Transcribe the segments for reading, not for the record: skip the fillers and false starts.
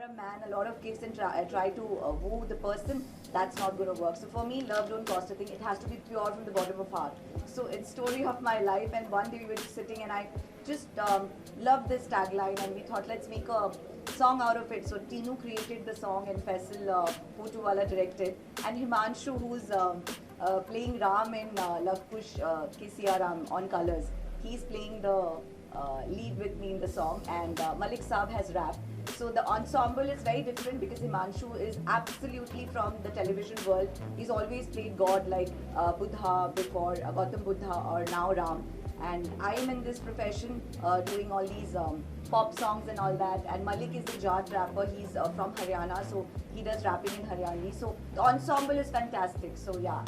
a man a lot of gifts and try to woo the person, that's not going to work. So for me, love don't cost a thing. It has to be pure from the bottom of heart. So it's story of my life, and one day we were just sitting and I just loved this tagline, and we thought let's make a song out of it. So Tinu created the song and Faisal Pootuwala directed, and Himanshu, who's playing Ram in Love Kush Kisiya Ram on Colors, he's playing the lead with me in the song, and Malik Saab has rapped. So the ensemble is very different because Himanshu is absolutely from the television world. He's always played God like Buddha before, Gautam Buddha, or now Ram. And I am in this profession doing all these pop songs and all that. And Malik is the Jat rapper. He's from Haryana, so he does rapping in Haryanvi. So the ensemble is fantastic. So yeah.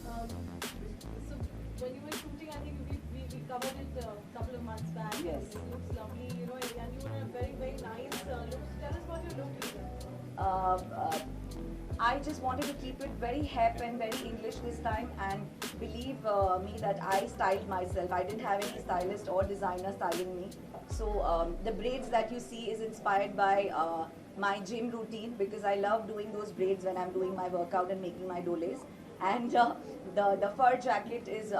So when you were shooting, I think we covered it a couple of months back. Yes. It looks lovely, you know, and you were in a very, very nice look. Tell us about your look, Lisa. I just wanted to keep it very hip and very English this time, and believe me that I styled myself. I didn't have any stylist or designer styling me. So the braids that you see is inspired by my gym routine, because I love doing those braids when I'm doing my workout and making my doles. And the fur jacket is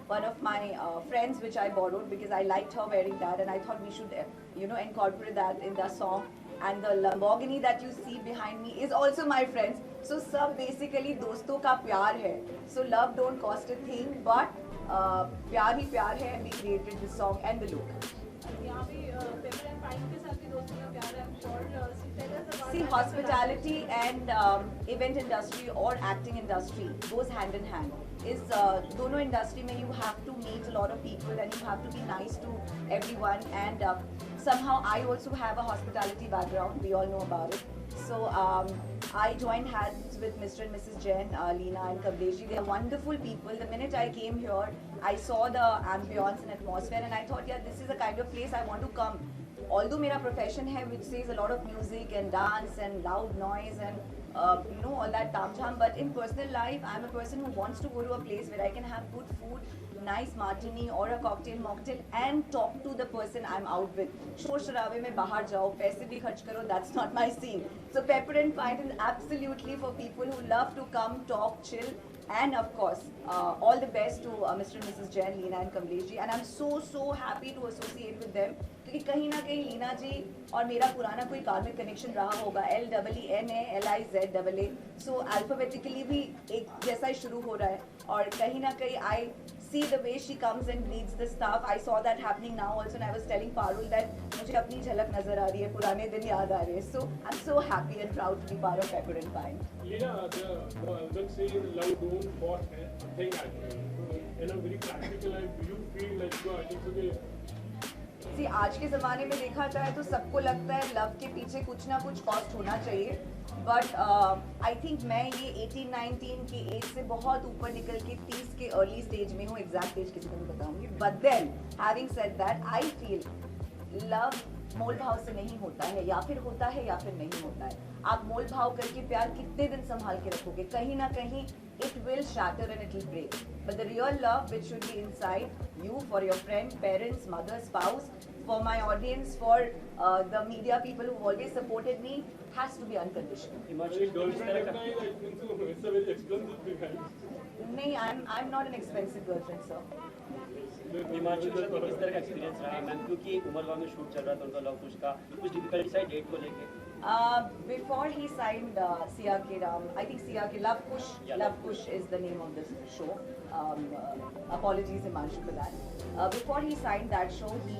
one of my friends which I borrowed because I liked her wearing that, and I thought we should incorporate that in the song. And the Lamborghini that you see behind me is also my friends. So सब basically दोस्तों का प्यार है. So love don't cost a thing, but प्यार ही प्यार है, and we created this song and the look. यहाँ भी Pepper and Pine के साथ भी दोस्तों का प्यार है, I'm sure. So tell us about See, that. hospitality and event industry or acting industry goes hand in hand. Is दोनों industry में you have to meet a lot of people and you have to be nice to everyone, and somehow I also have a hospitality background. We all know about it. So I joined hands with Mr. and Mrs. Jain, Leena and Kamlesh. They are wonderful people. The minute I came here, I saw the ambience and atmosphere, and I thought, yeah, this is the kind of place I want to come. Although मेरा profession है which says a lot of music and dance and loud noise and all that tamjham, but in personal life I'm a person who wants to go to a place where I can have good food, nice martini or a cocktail mocktail, and talk to the person I'm out with. शोर शराबे में बाहर जाओ, पैसे भी खर्च करो, that's not my scene. So Pepper and Pine is absolutely for people who love to come, talk, chill. And of course, all the best to Mr. and Mrs. Jain, Leena and Kamlesh ji. And I'm so happy to associate with them. क्योंकि कहीं ना कहीं लीना जी और मेरा पुराना कोई karmic connection रहा होगा. LEENA LIZAA. So alphabetically भी एक जैसा ही शुरू हो रहा है. और कहीं ना कहीं I see the way she comes and leads the staff. I saw that happening now also, and I was telling Parul that मुझे अपनी झलक नजर आ रही है, पुराने दिन याद आ रहे हैं. So I'm so happy and proud to be part of Pepper and Pine. Leena, the album says love don't cost a thing actually. So in a very practical life, do you feel like you are actually See, आज के ज़माने में देखा जाए तो सबको लगता है लव के पीछे कुछ ना कुछ कॉस्ट होना चाहिए, बट आई थिंक मैं ये 18-19 के एज से बहुत ऊपर निकल के 30 के अर्ली स्टेज में हूँ. एग्जैक्ट एज किसी को नहीं बताऊंगी, but then having said that I feel love मोल भाव से नहीं होता है, या फिर होता है या फिर नहीं होता है. आप मोल भाव करके प्यार कितने दिन संभाल के रखोगे, कहीं ना कहीं it will shatter and it will break. But the real love which should be inside you, for your friend, parents, mother, spouse, for my audience, for the media people who always supported me, has to be unconditional. girlfriend लगता है like it's a very expensive thing. नहीं, I'm not an expensive girlfriend, sir. Himanshu के साथ किस तरह का experience रहा ma'am, क्योंकि उमरगांव में शूट चल रहा था उनका लव कुश का, कुछ डिफिकल्टीज आई डेट को लेके? Before he signed Siya Ke Ram, I think Siya Ke Love Kush, Love Kush is the name of this show. Apologies Himanshu for that. Before he signed that show, he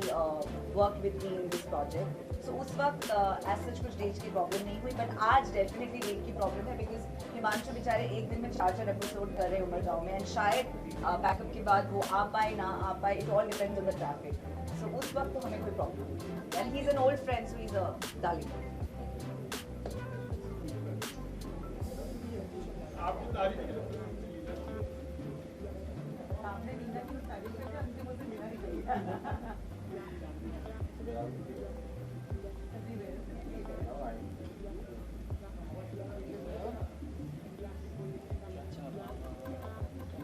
worked with me in this project. So उस वक्त as such कुछ date की problem नहीं हुई, but आज definitely date की problem है, because Himanshu बेचारे एक दिन में 4 एपिसोड कर रहे हैं उमरगांव में, एंड शायद बैकअप के बाद वो आ पाए ना आ पाए, it all depends on the traffic. So उस वक्त तो हमें कोई प्रॉब्लम नहीं, and he is an old friend, so he is a darling. आपकी तारीफ सामने लीना की तारीफ करके अंतिम से मिला ही गई.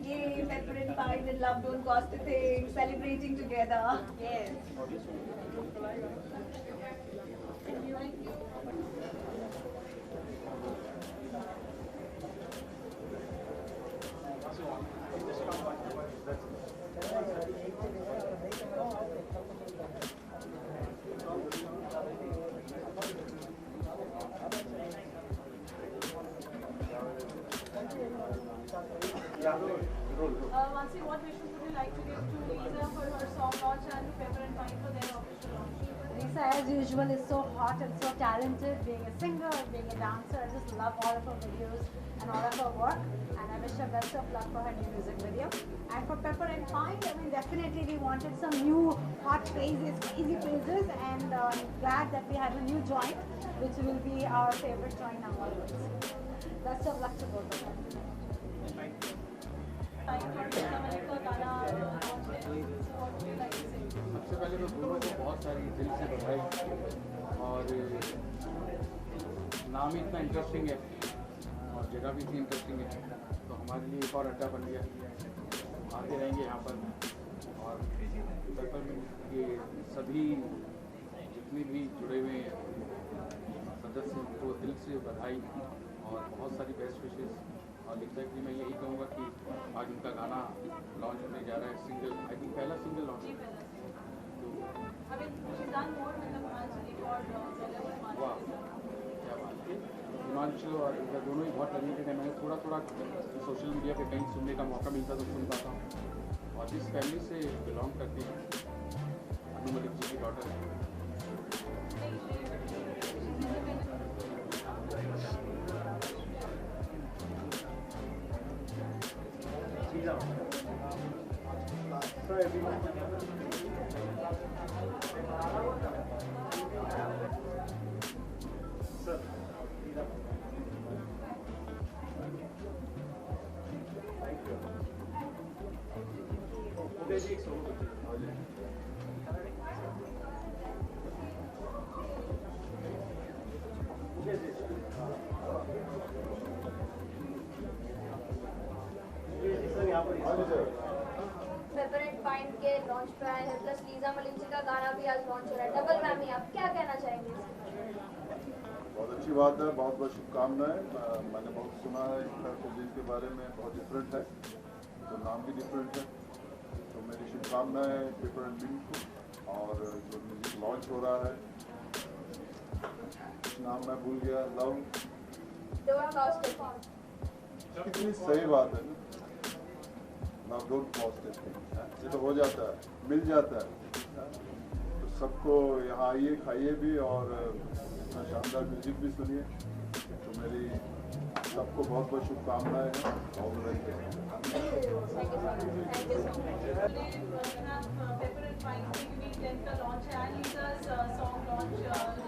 Yay, Pepper and Pine and love don't cost a thing, celebrating together. Yes. Thank you. Mansi, what wishes would you like to give to Lisa for her song launch and to Pepper and Pine for their official launch? Lisa, as usual, is so hot and so talented, being a singer, being a dancer. I just love all of her videos and all of her work. And I wish her best of luck for her new music video. And for Pepper and Pine, I mean, definitely we wanted some new hot phases, crazy phases. And I'm glad that we have a new joint, which will be our favorite joint now onwards. Best of luck to both of them. Pine for Lisa Malik का गाना launch है. So what would you like to say? सबसे पहले तो दोनों को बहुत सारी दिल से बधाई और नाम ही इतना इंटरेस्टिंग है और जगह भी इतनी इंटरेस्टिंग है तो हमारे लिए एक और अड्डा बन गया। आते रहेंगे यहाँ पर और पेपरमिंट के सभी जितने भी जुड़े हुए सदस्य उनको दिल से बधाई और बहुत सारी बेस्ट विशेष। और एग्जैक्टली मैं यही कहूँगा कि आज उनका गाना लॉन्च होने जा रहा है, सिंगल, आई थिंक पहला सिंगल लॉन्च है। I mean, she's done more with the Mansi record. वाह क्या बात है। हिमांशु और इनका दोनों ही बहुत टैलेंटेड है। मैंने थोड़ा थोड़ा सोशल मीडिया पे कहीं सुनने का मौका मिलता तो सुन पाता हूँ और जिस फैमिली से बिलोंग करती हैं अनु मलिक जी की डॉटर है। पेपर एंड पाइन के लॉन्च पे आए हैं, प्लस लीजा मलिक जी का गाना भी आज लॉन्च हो रहा है, डबल वैमी। आप क्या कहना चाहेंगे इसके? बहुत अच्छी बात है, बहुत बहुत शुभकामनाएं। मैंने बहुत सुना है फिल्म के बारे में, बहुत डिफरेंट है तो नाम भी डिफरेंट है तो मेरी शुभकामनाएं पेपर एंड बिन को। और जो म्यूजिक लॉन्च हो रहा है नाम मैं भूल गया, लव, कितनी सही बात है ना, लव डोंट कॉस्ट इट, ये तो हो जाता है, मिल जाता है। तो सबको यहाँ आइए, खाइए भी और इतना शानदार म्यूजिक भी सुनिए। तो मेरी सबको बहुत बहुत शुभकामनाएं हैं। All the very best. Pepper and Pine की यूनिक 10 का launch है and Lisa's song launch,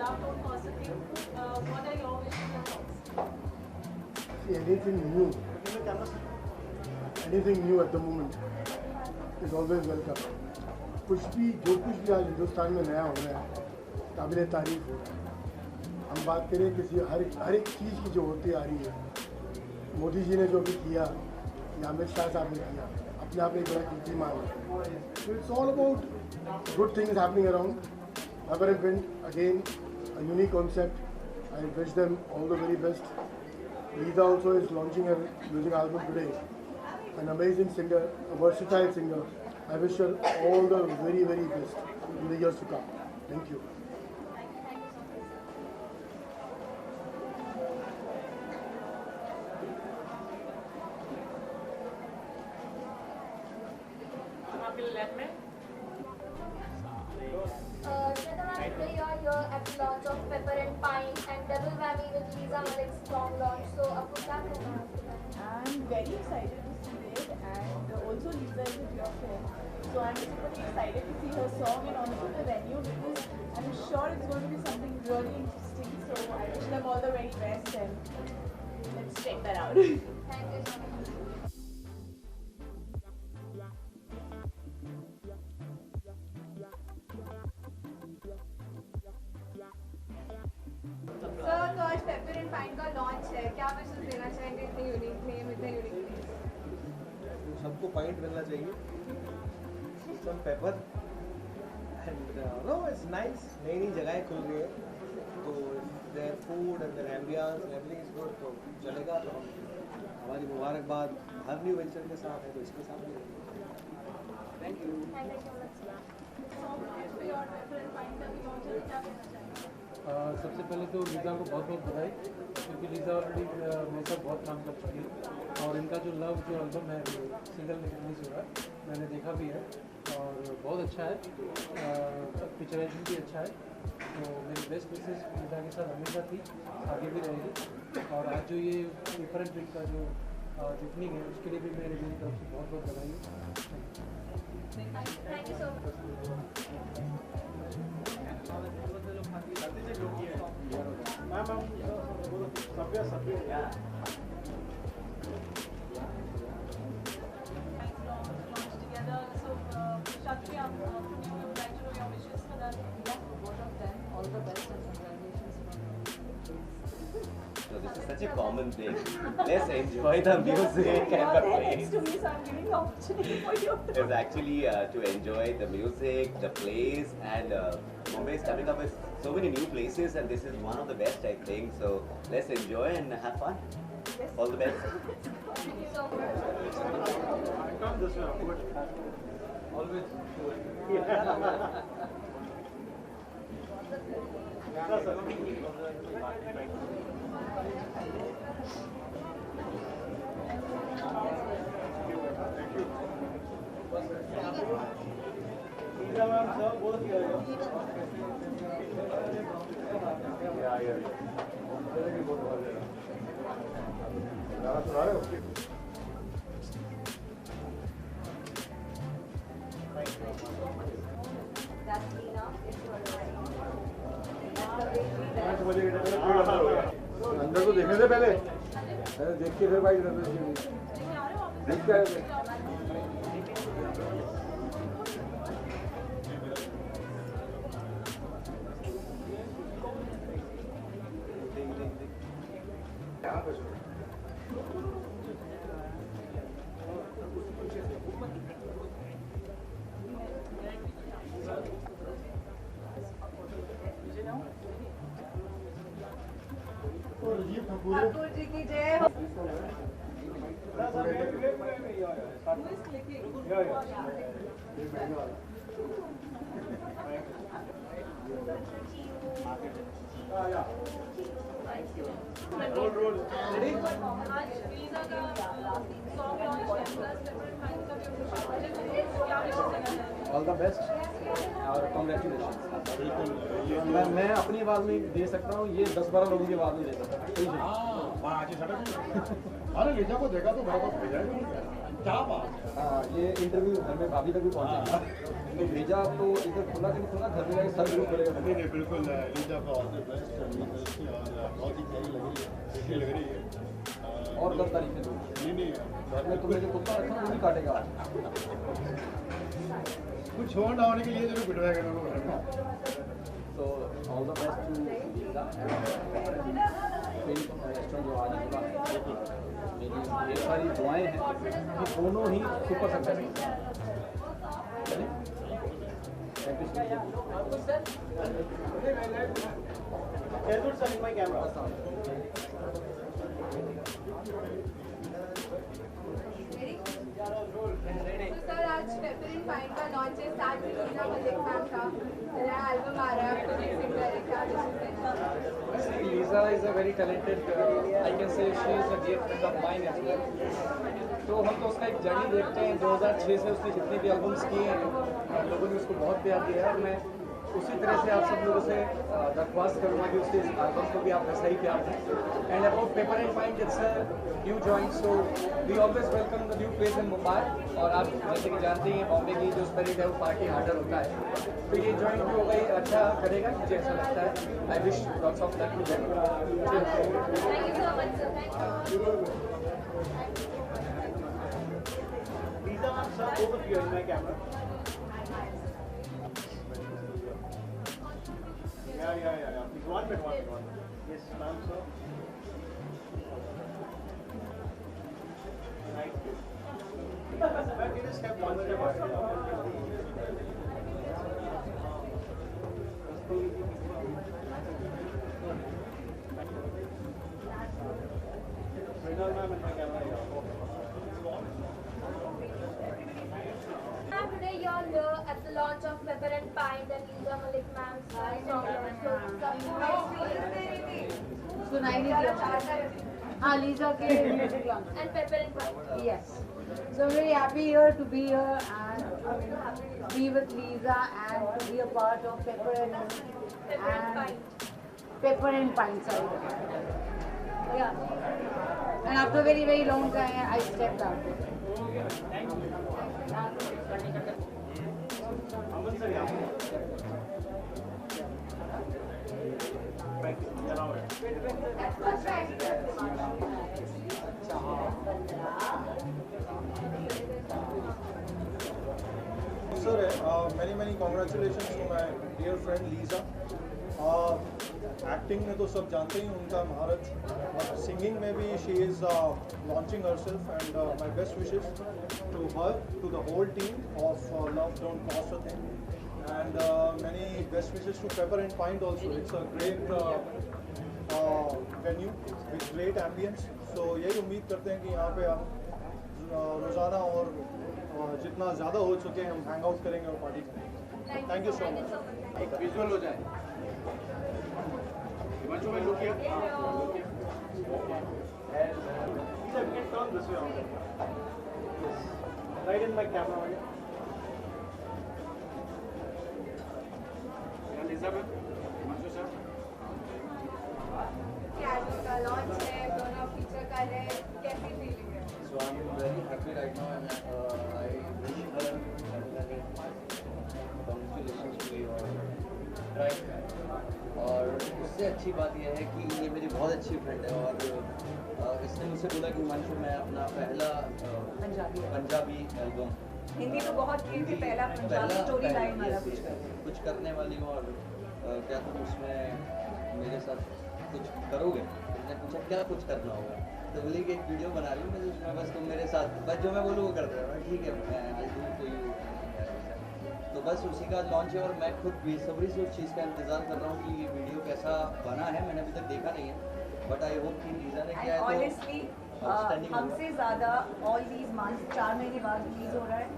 Love Don't Cost a Thing. What are your wishes and thoughts? Anything new at the moment is always welcome. जो कुछ भी आज हिंदुस्तान में नया हो रहा है काबिल तारीफ हो रहा है। हम बात करें किसी हर एक चीज़ की जो होती आ रही है, मोदी जी ने जो भी किया या अमित शाह साहब ने किया, अपने आप में एक बड़ा कीर्तिमान है। So it's all about good things happening around. Pepper and Pine, again, a unique concept. I wish them all the very best. Lisa also is launching her music album today. An amazing singer, a versatile singer. I wish her all the very, very best in the years to come. Thank you. Today you are here at the launch of Pepper and Pine and double whammy with Liza Malik's song launch. So, आपको क्या कहना है? I'm very excited to see it, and also Lisa is a dear friend. So I'm super excited to see her song and also the venue because I'm sure it's going to be something really interesting. So I wish them all the very best and let's check that out. Thank you so much. So, तो आज Pepper and Pine का launch है, क्या message देना चाहेंगे इतने unique name, इतने unique place? सबको पॉइंट मिलना चाहिए। Some pepper and no, it's nice. नई नई जगहें खुल रही है तो their food and their ambience and everything is good तो चलेगा। तो हमारी मुबारकबाद हर न्यू वेंचर के साथ है तो इसके साथ भी thank you. Thank you so much. Song launch पे और Pepper and Pine का भी launch है, क्या कहना चाहेंगे? सबसे पहले तो लीजा को बहुत बहुत बधाई, क्योंकि लीजा ऑलरेडी मेरे साथ बहुत काम कर चुकी है और इनका जो लव जो एल्बम है सिंगल में रिलीज हुआ है, मैंने देखा भी है और बहुत अच्छा है, पिक्चराइजेशन भी अच्छा है। तो मेरी बेस्ट विशेष लीजा के साथ हमेशा थी, आगे भी रहेगी। और आज जो ये पेपर एंड प्रिंट का जो ओपनिंग है उसके लिए भी मेरी तरफ से बहुत बहुत बधाई है। Thank you so much. All the best and congratulations. So this is such a common thing. Let's enjoy the music and the plays. To me, so I'm giving the opportunity for you. It's actually to enjoy the music, the plays, and Mumbai is coming up with so many new places, and this is one of the best, I think. So let's enjoy and have fun. All the best. Thank you so much. Come this way. Always. That's Lena. It's your अंदर तो देखने से पहले अरे देख के फिर भाई देख के ठाकुर जी की जय हो। ऑल द बेस्ट और कॉन्ग्रेचुलेशन। मैं अपनी आवाज़ में दे सकता हूँ, ये 10-12 लोगों की आवाज़ में दे सकता हूँ। अरे लीजा को देखा तो बराबर हो जाएगा, क्या बात। हाँ, ये इंटरव्यू घर में भाभी तक भी पहुँचेगा। तो लीजा तो इधर खुला कि नहीं खुला, घर में जाके सब ग्रुप करेगा। नहीं बिल्कुल, लीजा को ऑल द बेस्ट और बहुत ही प्यारी लग रही है और 10 तारीख में नहीं घर में तुमने जो कुत्ता रखा वो भी काटेगा। कुछ छोड़ डालने के लिए जो बिठवाएगा ना। तो all the best to Leeza restaurant जो आज खुला है। मेरी ये सारी दुआएं हैं कि दोनों ही super success. Thank you so much. Sir आज पेपर एंड पाइन का लॉन्च है, साथ में लीजा मलिक मैम का नया एल्बम आ रहा है, आपको सिंगर है, क्या विशेष है? Lisa is a very talented, I can say she is a dear friend of mine as well. तो हम तो उसका एक जर्नी देखते हैं। 2006 से उसने जितनी भी एल्बम्स किए हैं, आप लोगों ने उसको बहुत प्यार दिया है और मैं उसी तरह से आप सब लोगों से दरख्वास्त करूँगा कि उसके एल्बम को भी आप वैसा ही प्यार दें। And about Pepper and Pine, it's new joint, so we always welcome the new place in Mumbai. और आप जैसे कि जानते हैं बॉम्बे की जो स्पिरिट है वो पार्टी हार्डर होता है, तो ये जॉइंट भी होगा, अच्छा करेगा, मुझे ऐसा लगता है। I wish lots of luck to them. Thank you so much, sir. Thank you. Lisa ma'am, sir, both of you in my camera. Yeah. Please, one minute. Yes, ma'am, sir. Right. Ma'am, you just have one step. Ma'am, in my camera. Today you're here at the launch of Pepper and Pine and Lisa Malik ma'am's song. So, सुनाई नहीं दिया हाँ Lisa के music launch And Pepper and Pine. yes so I'm very happy here to be here and be with Lisa and to be a part of Pepper and Pine sorry yeah and after a very very long time I stepped out Sir, many congratulations to my dear friend Lisa. Acting में तो सब जानते ही उनका महारत, but singing में भी she is launching herself and my best wishes to her, to the whole team of Love Don't Cost a Thing and many best wishes to Pepper and Pine also. It's a great venue with great ambience. So यही उम्मीद करते हैं कि यहाँ पे हम रोज़ाना और जितना ज़्यादा हो सके हम हैंग आउट करेंगे और पार्टी करेंगे. Thank you so much. एक विजुअल हो जाए. हिमांशु भाई look here. Right in my camera. Elizabeth, Himanshu sir. का लॉन्च है, दोनों फीचर कर रहे हैं, कैसी फीलिंग है? So I'm very happy right now and I wish her congratulations to your track. और उससे अच्छी बात यह है कि ये मेरी बहुत अच्छी फ्रेंड है और इसने मुझसे बोला कि हिमांशु मैं अपना पहला पंजाबी एल्बम हिंदी तो बहुत की थी, पहला पंजाबी स्टोरी लाइन वाला कुछ करने वाली हूँ और क्या तुम उसमें मेरे साथ कुछ करोगे? मैंने पूछा क्या कुछ करना होगा, तो बोली कि एक वीडियो बना रही हूँ मैं उसमें बस तुम मेरे साथ बस जो मैं बोलूँ वो कर रहे हो. ठीक है मैं आई डू टू यू. तो बस उसी का लॉन्च है और मैं खुद बेसब्री से उस चीज़ का इंतज़ार कर रहा हूँ कि ये वीडियो कैसा बना है. मैंने अभी तक देखा नहीं है बट आई होप कि लीजा ने किया है. ऑनेस्टली हमसे ज़्यादा ऑल दीज मंथ्स 4 महीने बाद रिलीज़ हो रहा है.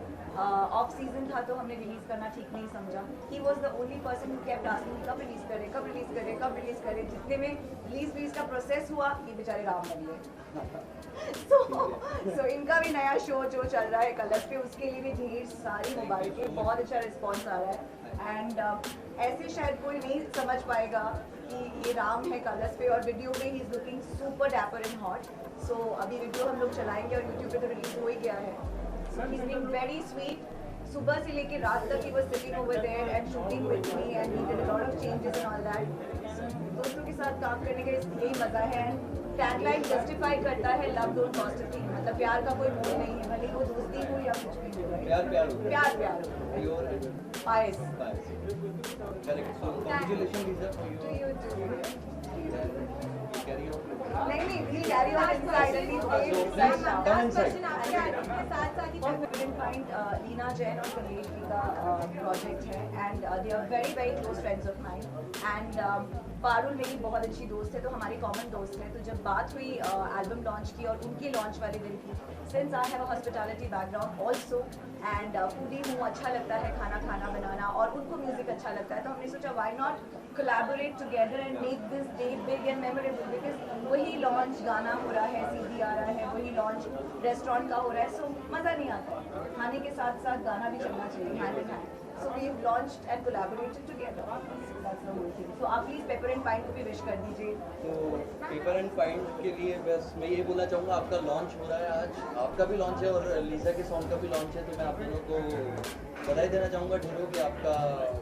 ऑफ सीजन था तो हमने रिलीज़ करना ठीक नहीं समझा. He was the only person who kept asking कब रिलीज़ करे कब रिलीज़ करे कब रिलीज़ करे. जितने में रिलीज़ का प्रोसेस हुआ ये बेचारे राम बन गए. so इनका भी नया शो जो चल रहा है कलर्स पे, उसके लिए भी ढेर सारी मुबारकें. बहुत अच्छा रिस्पॉन्स आ रहा है एंड ऐसे शायद कोई नहीं समझ पाएगा कि ये राम है कलर्स पे. और वीडियो में he is looking super dapper and hot. So अभी वीडियो हम लोग चलाएंगे और यूट्यूब पे तो रिलीज हो ही गया है. So he's been very sweet. सुबह से लेके रात तक he was sitting over there and shooting with me and he did a lot of changes and all that. दोस्तों के साथ काम करने का यही मजा है. टैगलाइन जस्टिफाई करता है love Don't Cost a thing. मतलब प्यार का कोई मोल नहीं है, भले वो दोस्ती हो या कुछ भी हो. प्यार पायस. Correct. So congratulation Lisa for You too. Carry on. नहीं we'll carry on inside and we'll stay inside now. Leena Jain और कलेश जी का प्रोजेक्ट है and they are very very close friends of mine and Parul मेरी बहुत अच्छी दोस्त है, तो हमारी कॉमन दोस्त है. तो जब बात हुई एल्बम लॉन्च की और उनके लॉन्च वाले दिन की, since I have a hospitality background also and foodie हूँ, अच्छा लगता है खाना बनाना और उनको म्यूजिक अच्छा लगता है, तो हमने सोचा why not collaborate together and make this day big and memorable. because वही लॉन्च गाना हो रहा है, CD आ रहा है, वही लॉन्च रेस्टोरेंट का हो रहा है. सो मज़ा नहीं आता. खाने के साथ साथ गाना भी चलना चाहिए hand in hand. So we've launched and collaborated together. That's the whole thing. So आप प्लीज पेपर एंड पाइन को भी विश कर दीजिए. तो पेपर एंड पाइन के लिए बस मैं ये बोलना चाहूँगा आपका लॉन्च हो रहा है आज, आपका भी लॉन्च है और लीजा के सॉन्ग का भी लॉन्च है. तो मैं आप लोगों को बधाई देना चाहूँगा ढेरों कि आपका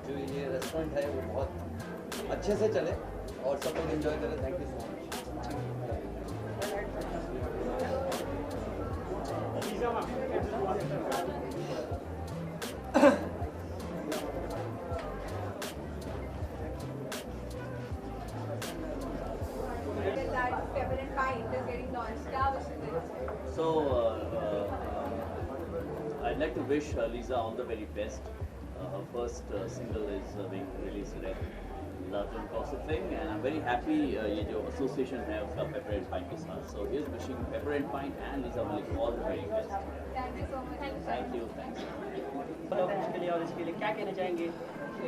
जो ये रेस्टोरेंट है वो बहुत अच्छे से चले और सब लोग एंजॉय करें. Thank you so much. Pepper and Pine is getting launched. क्या wish है? So I'd like to wish Lisa all the very best. Her first single is being released today. Love Don't Cost a Thing, and I'm very happy ये जो association है उसका Pepper and Pine के साथ. So here's wishing Pepper and Pine and Lisa Malik all the very best. Thank you so much. Thank you. Thanks. इसके लिए और इसके लिए क्या कहना चाहेंगे?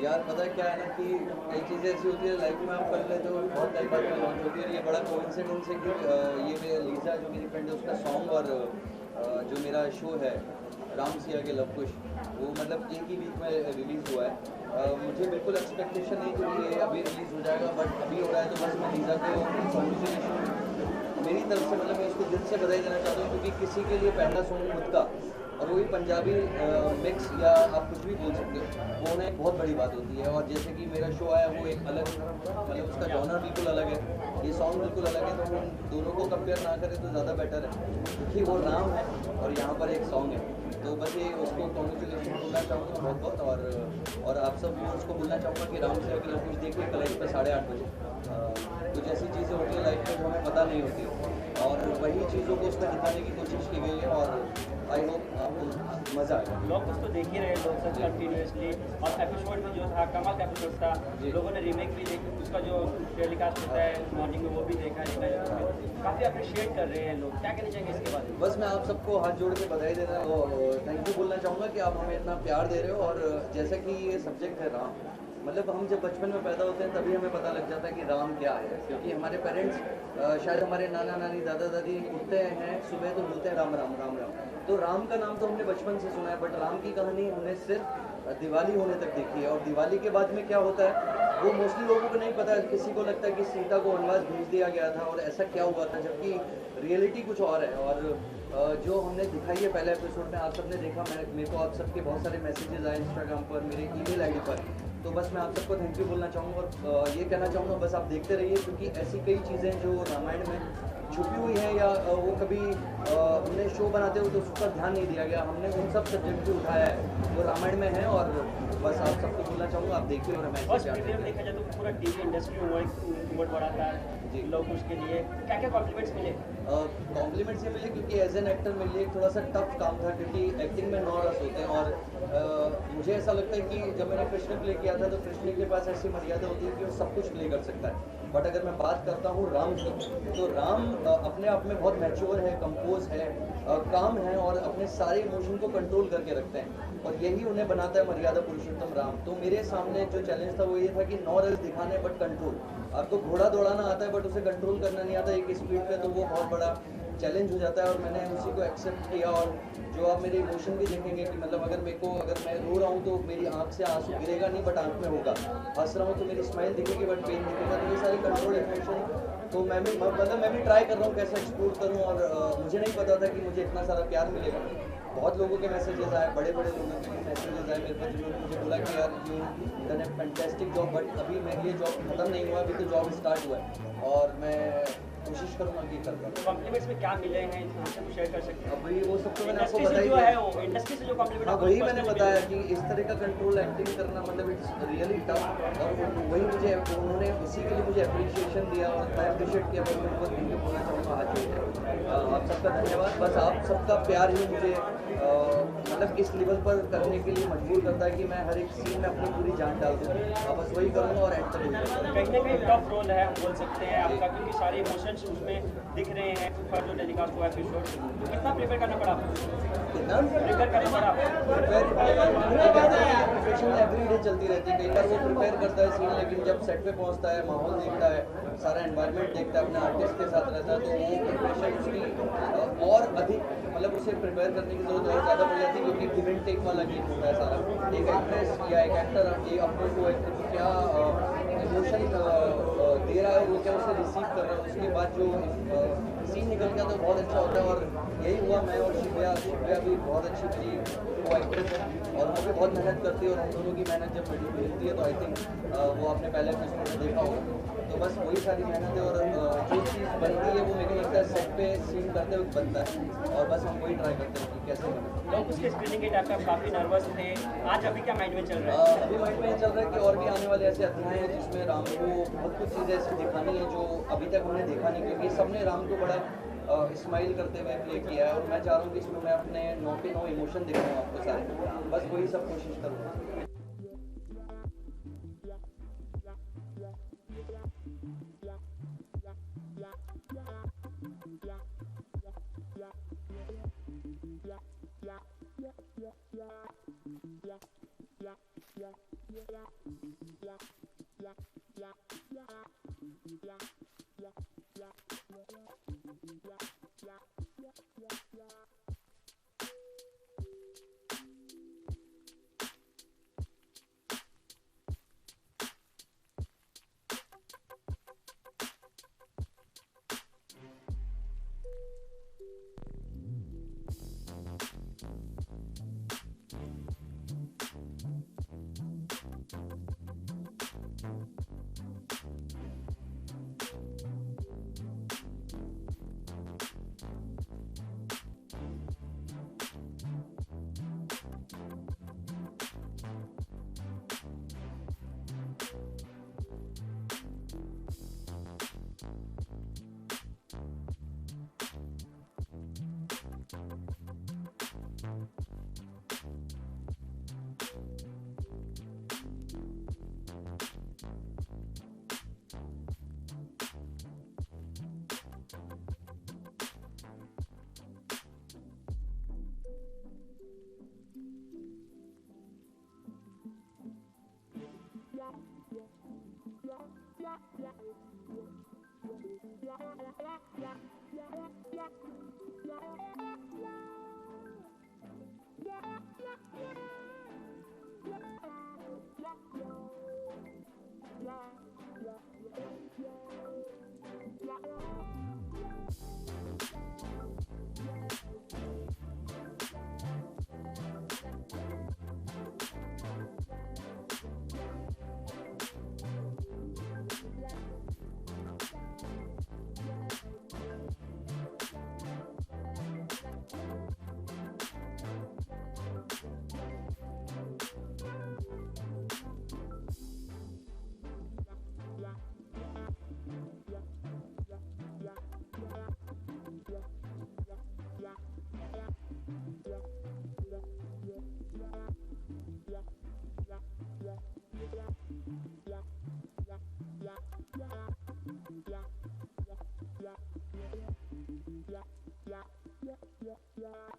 यार पता है क्या है ना कि कई चीज़ें ऐसी होती है लाइफ में आप कर लेते हो बहुत टाइम बाद में लॉन्च होती है और ये बड़ा कोइंसिडेंस है कि ये मेरे लीजा जो मेरी फ्रेंड है उसका सॉन्ग और जो मेरा शो है राम सिया के लव कुश वो मतलब एक ही वीक में रिलीज़ हुआ है। मुझे बिल्कुल एक्सपेक्टेशन नहीं थी कि ये अभी रिलीज़ हो जाएगा, बट अभी हो रहा है। तो बस मैं लीजा को कॉन्ग्रेचुलेशन मेरी तरफ से, मतलब मैं उसको दिल से बधाई देना चाहता हूँ, क्योंकि किसी के लिए पहला सॉन्ग खुद का और वही पंजाबी मिक्स या आप कुछ भी बोल सकते हो, वो उन्हें एक बहुत बड़ी बात होती है। और जैसे कि मेरा शो आया वो एक अलग, मतलब उसका जॉनर बिल्कुल अलग है, ये सॉन्ग बिल्कुल अलग है, तो हम दोनों को कंपेयर ना करें तो ज़्यादा बेटर है, क्योंकि वो राम है और यहाँ पर एक सॉन्ग है। तो बस ये उसको कॉन्ग्रेचुलेशन बोलना चाहूँगा बहुत बहुत। और आप सब उसको बोलना चाहूँगा कि राम से अगर कुछ देखिए कल पर 8:30 बजे कुछ ऐसी चीज़ें होती है लाइफ में जो हमें पता नहीं होती, और वही चीज़ों को उसमें दिखाने की कोशिश की गई है। और आई होप आपको मज़ा आएगा। लोग कुछ तो देख ही रहे लोग सब कंटिन्यूसली, और एपिसोड भी जो था कमाल का एपिसोड था, लोगों ने रीमेक भी देखी, उसका जो टेलीकास्ट होता है मॉर्निंग में वो भी देखा काफ़ी अप्रिशिएट कर रहे हैं लोग। क्या कहना चाहेंगे इसके बाद? बस मैं आप सबको हाथ जोड़ के बधाई देना और थैंक यू बोलना चाहूँगा कि आप हमें इतना प्यार दे रहे हो। और जैसा कि ये सब्जेक्ट है राम, मतलब हम जब बचपन में पैदा होते हैं तभी हमें पता लग जाता है कि राम क्या है, क्योंकि हमारे पेरेंट्स शायद हमारे नाना नानी दादा दादी उठते हैं सुबह तो बोलते हैं राम राम राम राम। तो राम का नाम तो हमने बचपन से सुना है, बट राम की कहानी हमने सिर्फ दिवाली होने तक देखी है। और दिवाली के बाद में क्या होता है वो मोस्टली लोगों को नहीं पता। किसी को लगता है कि सीता को वनवास भेज दिया गया था और ऐसा क्या हुआ था, जबकि रियलिटी कुछ और है। और जो हमने दिखाई है पहले एपिसोड में, आप सबने देखा, मेरे को आप सबके बहुत सारे मैसेजेस आए इंस्टाग्राम पर, मेरे ईमेल आईडी पर। तो बस मैं आप सबको थैंक यू बोलना चाहूँगा और ये कहना चाहूँगा बस आप देखते रहिए, क्योंकि ऐसी कई चीज़ें जो रामायण में छुपी हुई हैं या वो कभी हमने शो बनाते हुए तो उस पर ध्यान नहीं दिया गया, हमने उन सब सब्जेक्ट को उठाया है वो रामायण में है। और बस आप सबको बोलना चाहूँगा आप देखिए और देखा जाए तो पूरा टीवी इंडस्ट्री में बहुत बड़ा था जी लोग उसके लिए क्या क्या कॉम्प्लीमेंट्स मिले? कॉम्प्लीमेंट्स ये मिले क्योंकि एज एन एक्टर मेरे लिए थोड़ा सा टफ काम था, क्योंकि एक्टिंग में 9 रस होते हैं। और मुझे ऐसा लगता है कि जब मैंने कृष्ण प्ले किया था तो कृष्ण के पास ऐसी मर्यादा होती है कि वो सब कुछ प्ले कर सकता है। बट अगर मैं बात करता हूँ राम की, तो राम अपने आप में बहुत मैच्योर है, कंपोज है, काम है और अपने सारे इमोशन को कंट्रोल करके रखते हैं, और यही उन्हें बनाता है मर्यादा पुरुषोत्तम राम। तो मेरे सामने जो चैलेंज था वो ये था कि 9 रस दिखाने बट कंट्रोल। आपको घोड़ा दौड़ाना आता है बट उसे कंट्रोल करना नहीं आता एक स्पीड पे, तो वो बहुत बड़ा चैलेंज हो जाता है। और मैंने उसी को एक्सेप्ट किया। और जो आप मेरे इमोशन भी देखेंगे कि मतलब अगर मैं रो रहा हूँ तो मेरी आंख से आंसू गिरेगा नहीं बट आंख में होगा, हंस रहा हूँ तो मेरी स्माइल दिखेगी बट पेन दिखेगा। तो ये सारे कंट्रोल इमोशन तो मैं भी ट्राई कर रहा हूँ कैसे एक्सप्लोर करूँ। और मुझे नहीं पता था कि मुझे इतना सारा प्यार मिलेगा। बहुत लोगों के मैसेजेस आए, बड़े बड़े लोगों के मैसेजेस आए मेरे पास, जिन्होंने मुझे बोला कि यार you done A fantastic job, but अभी मेरे लिए जॉब खत्म नहीं हुआ, अभी तो जॉब स्टार्ट हुआ है और मैं कोशिश करूँगा कि कर पाऊँ। कॉम्प्लीमेंट्स में क्या मिले हैं हमसे कुछ शेयर कर सकते हैं? अभी वो सब तो मैंने आपको बताया जो है वो इंडस्ट्री से जो कॉम्प्लीमेंट, हाँ वही मैंने बताया कि इस तरह का कंट्रोल एक्टिंग करना मतलब इट्स रियली टफ। और वही मुझे उन्होंने इसी के लिए मुझे अप्रिशिएशन दिया और मैं अप्रिशिएट किया। मैं उनको थैंक यू बोलना चाहूँगा आज आप सबका धन्यवाद। बस आप सबका प्यार ही मुझे मतलब इस लेवल पर करने के लिए मजबूर करता है कि मैं हर एक सीन में अपनी पूरी जान डाल दूँ। बस वही करूँगा और एक्टर कहीं ना कहीं टफ रोल है हम बोल सकते हैं आपका, क्योंकि सारे इमोशंस उसमें दिख रहे हैं पर जो टेलीकास्ट हुआ एपिसोड। तो कितना प्रिपेयर करना पड़ा आपको? कितना प्रिपेयर करना पड़ा आपको? प्रिपरेशन एवरी डे चलती रहती है। कई बार वो प्रिपेयर करता है सीन, लेकिन जब सेट पे पहुंचता है, माहौल देखता है, सारा एनवायरनमेंट देखता है, अपने आर्टिस्ट के साथ रहता है, तो वो प्रिपरेशन उसकी और अधिक मतलब उसे प्रिपेयर करने की जरूरत और ज़्यादा पड़ जाती है, क्योंकि गिव एंड टेक वाला गेम होता है सारा। एक एक्ट्रेस या एक एक्टर अपने को क्या इमोशन दे रहा है, वो क्या उसे रिसीव कर रहा है, उसके बाद जो सीन निकल गया तो बहुत अच्छा होता है। और यही हुआ। मैं और शिव्या भी बहुत अच्छी मेरी वो एक्ट्रेस है और वो भी बहुत मेहनत करती है, और हम दोनों की मेहनत जब मिलती है तो आई थिंक वो आपने पहले एपिसोड में देखा होगा। तो बस वही सारी मेहनत है और जो चीज़ बनती है वो मेरे को लगता है सेट पे सीन करते हुए बनता है, और बस हम वही ट्राई करते हैं कि कैसे बने। लोग उसके स्क्रीनिंग के टाइम पे काफ़ी नर्वस थे, आज अभी क्या माइंड में चल रहा है? अभी माइंड में चल रहा है कि और भी आने वाले ऐसे अध्याय हैं जिसमें राम को बहुत कुछ चीज़ें ऐसी दिखानी है जो अभी तक हमने देखा नहीं, क्योंकि सबने राम को बड़ा स्माइल करते हुए प्ले किया है। और मैं चाह रहा हूँ कि इसमें मैं अपने 9 के 9 इमोशन दिखाऊँ आपको सारे, बस वही सब कोशिश करूँगा। Yeah. Yeah.